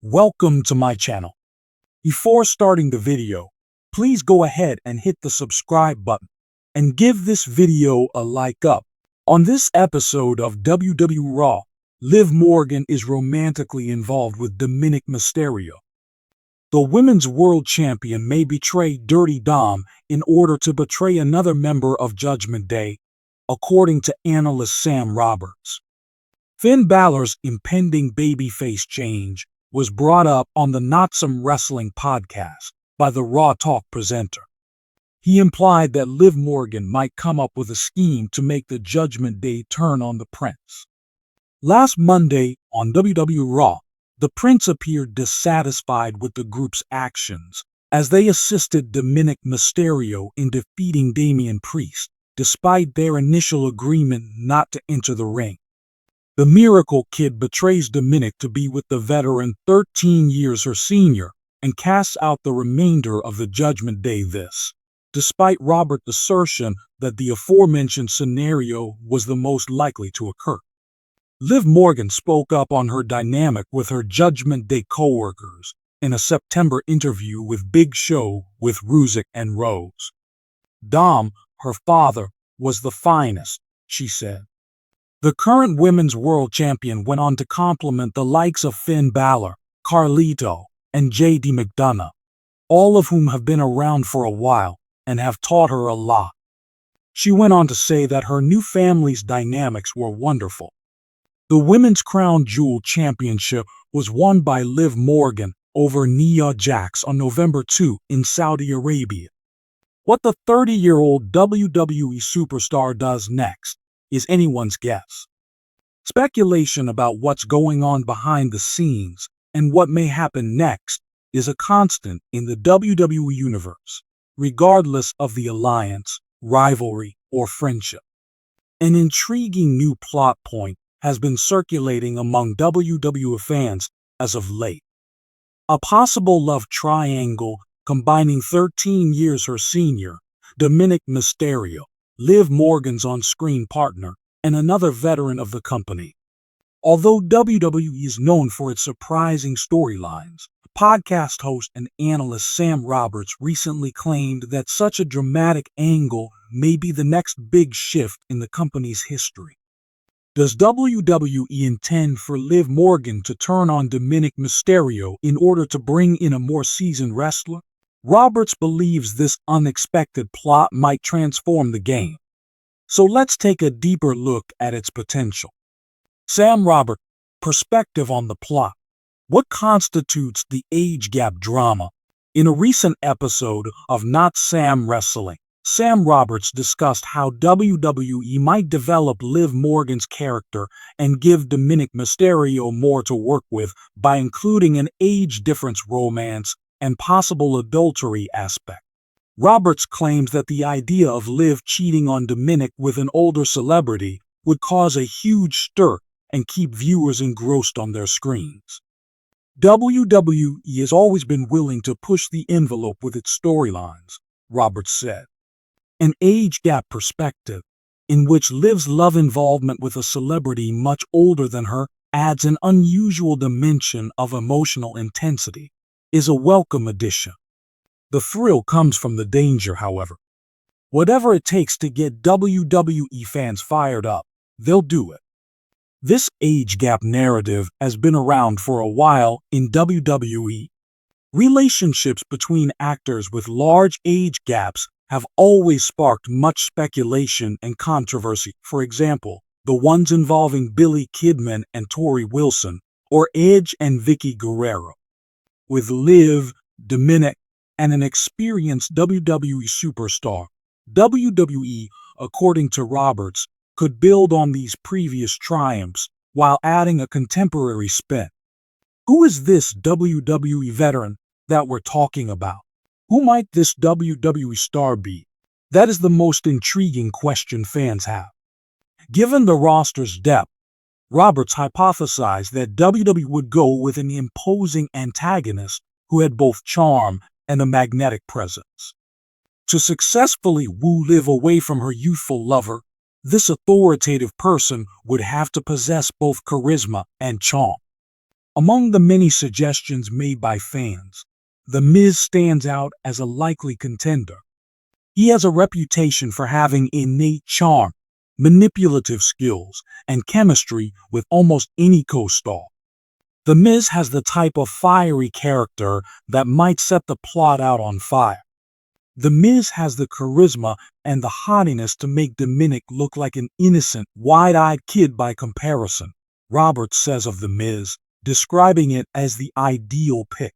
Welcome to my channel. Before starting the video, please go ahead and hit the subscribe button and give this video a like up. On this episode of WWE Raw, Liv Morgan is romantically involved with Dominik Mysterio. The Women's World Champion may betray Dirty Dom in order to betray another member of Judgment Day, according to analyst Sam Roberts. Finn Balor's impending babyface change was brought up on the Not Some Wrestling podcast by the Raw Talk presenter. He implied that Liv Morgan might come up with a scheme to make the Judgment Day turn on the Prince. Last Monday on WWE Raw, the Prince appeared dissatisfied with the group's actions as they assisted Dominik Mysterio in defeating Damian Priest, despite their initial agreement not to enter the ring. The Miracle Kid betrays Dominik to be with the veteran 13 years her senior and casts out the remainder of the Judgment Day despite Robert's assertion that the aforementioned scenario was the most likely to occur. Liv Morgan spoke up on her dynamic with her Judgment Day co-workers in a September interview with Big Show with Rhodes and Rhodes. Dom, her father, was the finest, she said. The current Women's World Champion went on to compliment the likes of Finn Balor, Carlito, and J.D. McDonough, all of whom have been around for a while and have taught her a lot. She went on to say that her new family's dynamics were wonderful. The Women's Crown Jewel Championship was won by Liv Morgan over Nia Jax on November 2 in Saudi Arabia. What the 30-year-old WWE superstar does next is anyone's guess. Speculation about what's going on behind the scenes and what may happen next is a constant in the WWE Universe, regardless of the alliance, rivalry, or friendship. An intriguing new plot point has been circulating among WWE fans as of late. A possible love triangle combining 13 years her senior, Dominik Mysterio, Liv Morgan's on-screen partner, and another veteran of the company. Although WWE is known for its surprising storylines, podcast host and analyst Sam Roberts recently claimed that such a dramatic angle may be the next big shift in the company's history. Does WWE intend for Liv Morgan to turn on Dominik Mysterio in order to bring in a more seasoned wrestler? Roberts believes this unexpected plot might transform the game. So let's take a deeper look at its potential. Sam Roberts' perspective on the plot. What constitutes the age gap drama? In a recent episode of Not Sam Wrestling, Sam Roberts discussed how WWE might develop Liv Morgan's character and give Dominik Mysterio more to work with by including an age difference romance and possible adultery aspect. Roberts claims that the idea of Liv cheating on Dominik with an older celebrity would cause a huge stir and keep viewers engrossed on their screens. WWE has always been willing to push the envelope with its storylines, Roberts said. An age gap perspective, in which Liv's love involvement with a celebrity much older than her adds an unusual dimension of emotional intensity, is a welcome addition. The thrill comes from the danger, however. Whatever it takes to get WWE fans fired up, they'll do it. This age gap narrative has been around for a while in WWE. Relationships between actors with large age gaps have always sparked much speculation and controversy. For example, the ones involving Billy Kidman and Tori Wilson, or Edge and Vicky Guerrero. With Liv, Dominik, and an experienced WWE superstar, WWE, according to Roberts, could build on these previous triumphs while adding a contemporary spin. Who is this WWE veteran that we're talking about? Who might this WWE star be? That is the most intriguing question fans have. Given the roster's depth, Roberts hypothesized that WWE would go with an imposing antagonist who had both charm and a magnetic presence. To successfully woo Liv away from her youthful lover, this authoritative person would have to possess both charisma and charm. Among the many suggestions made by fans, The Miz stands out as a likely contender. He has a reputation for having innate charm, manipulative skills, and chemistry with almost any co-star. The Miz has the type of fiery character that might set the plot out on fire. The Miz has the charisma and the hottiness to make Dominik look like an innocent, wide-eyed kid by comparison, Roberts says of The Miz, describing it as the ideal pick.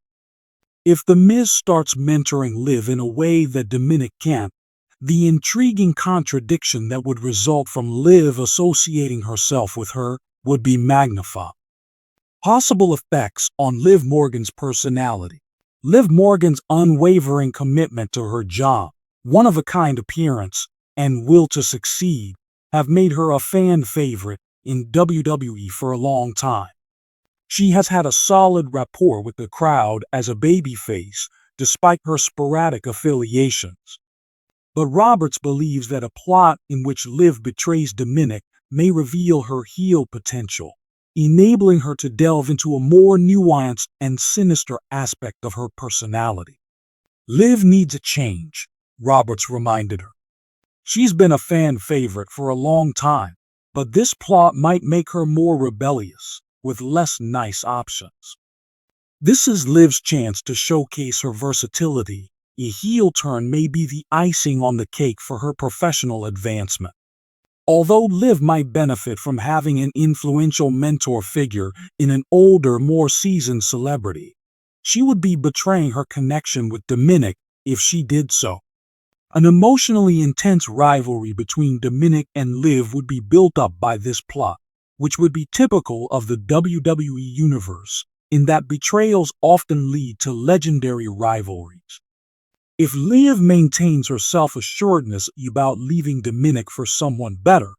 If The Miz starts mentoring Liv in a way that Dominik can't, the intriguing contradiction that would result from Liv associating herself with her would be magnified. Possible effects on Liv Morgan's personality. Liv Morgan's unwavering commitment to her job, one-of-a-kind appearance, and will to succeed have made her a fan favorite in WWE for a long time. She has had a solid rapport with the crowd as a babyface, despite her sporadic affiliations. But Roberts believes that a plot in which Liv betrays Dominik may reveal her heel potential, enabling her to delve into a more nuanced and sinister aspect of her personality. Liv needs a change, Roberts reminded her. She's been a fan favorite for a long time, but this plot might make her more rebellious, with less nice options. This is Liv's chance to showcase her versatility. A heel turn may be the icing on the cake for her professional advancement. Although Liv might benefit from having an influential mentor figure in an older, more seasoned celebrity, she would be betraying her connection with Dominik if she did so. An emotionally intense rivalry between Dominik and Liv would be built up by this plot, which would be typical of the WWE Universe, in that betrayals often lead to legendary rivalries. If Liv maintains her self-assuredness about leaving Dominik for someone better,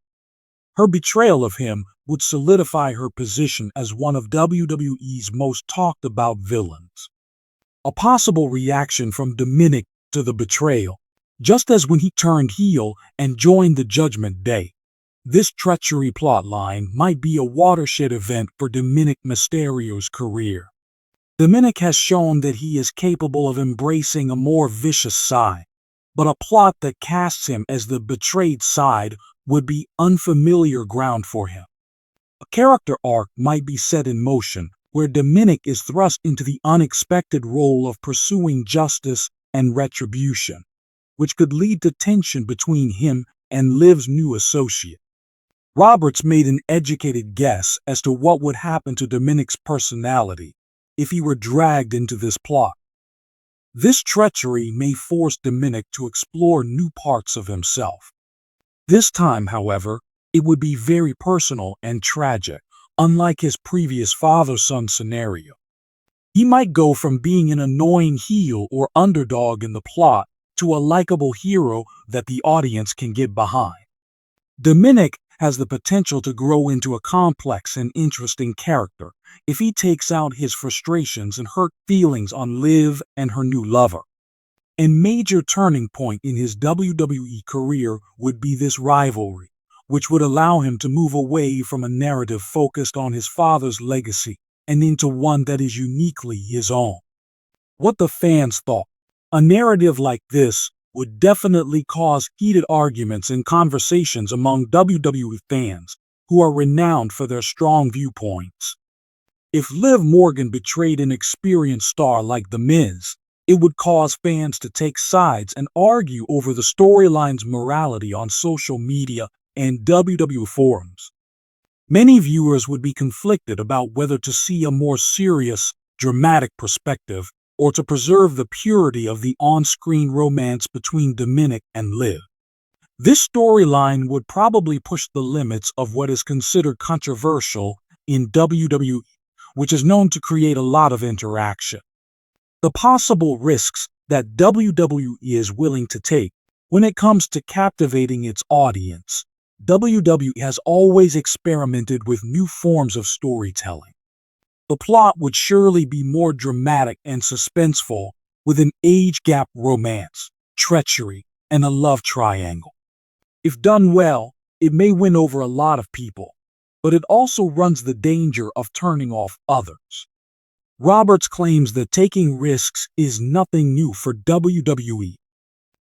her betrayal of him would solidify her position as one of WWE's most talked-about villains. A possible reaction from Dominik to the betrayal, just as when he turned heel and joined the Judgment Day. This treachery plotline might be a watershed event for Dominik Mysterio's career. Dominik has shown that he is capable of embracing a more vicious side, but a plot that casts him as the betrayed side would be unfamiliar ground for him. A character arc might be set in motion, where Dominik is thrust into the unexpected role of pursuing justice and retribution, which could lead to tension between him and Liv's new associate. Roberts made an educated guess as to what would happen to Dominik's personality if he were dragged into this plot. This treachery may force Dominik to explore new parts of himself. This time, however, it would be very personal and tragic, unlike his previous father-son scenario. He might go from being an annoying heel or underdog in the plot to a likable hero that the audience can get behind. Dominik has the potential to grow into a complex and interesting character if he takes out his frustrations and hurt feelings on Liv and her new lover. A major turning point in his WWE career would be this rivalry, which would allow him to move away from a narrative focused on his father's legacy and into one that is uniquely his own. What the fans thought. A narrative like this would definitely cause heated arguments and conversations among WWE fans, who are renowned for their strong viewpoints. If Liv Morgan betrayed an experienced star like The Miz, it would cause fans to take sides and argue over the storyline's morality on social media and WWE forums. Many viewers would be conflicted about whether to see a more serious, dramatic perspective or to preserve the purity of the on-screen romance between Dominik and Liv. This storyline would probably push the limits of what is considered controversial in WWE, which is known to create a lot of interaction. The possible risks that WWE is willing to take when it comes to captivating its audience. WWE has always experimented with new forms of storytelling. The plot would surely be more dramatic and suspenseful, with an age-gap romance, treachery, and a love triangle. If done well, it may win over a lot of people, but it also runs the danger of turning off others. Roberts claims that taking risks is nothing new for WWE.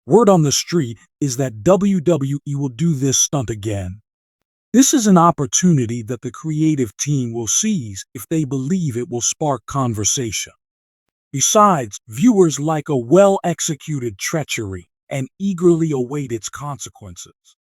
Word on the street is that WWE will do this stunt again. This is an opportunity that the creative team will seize if they believe it will spark conversation. Besides, viewers like a well-executed treachery and eagerly await its consequences.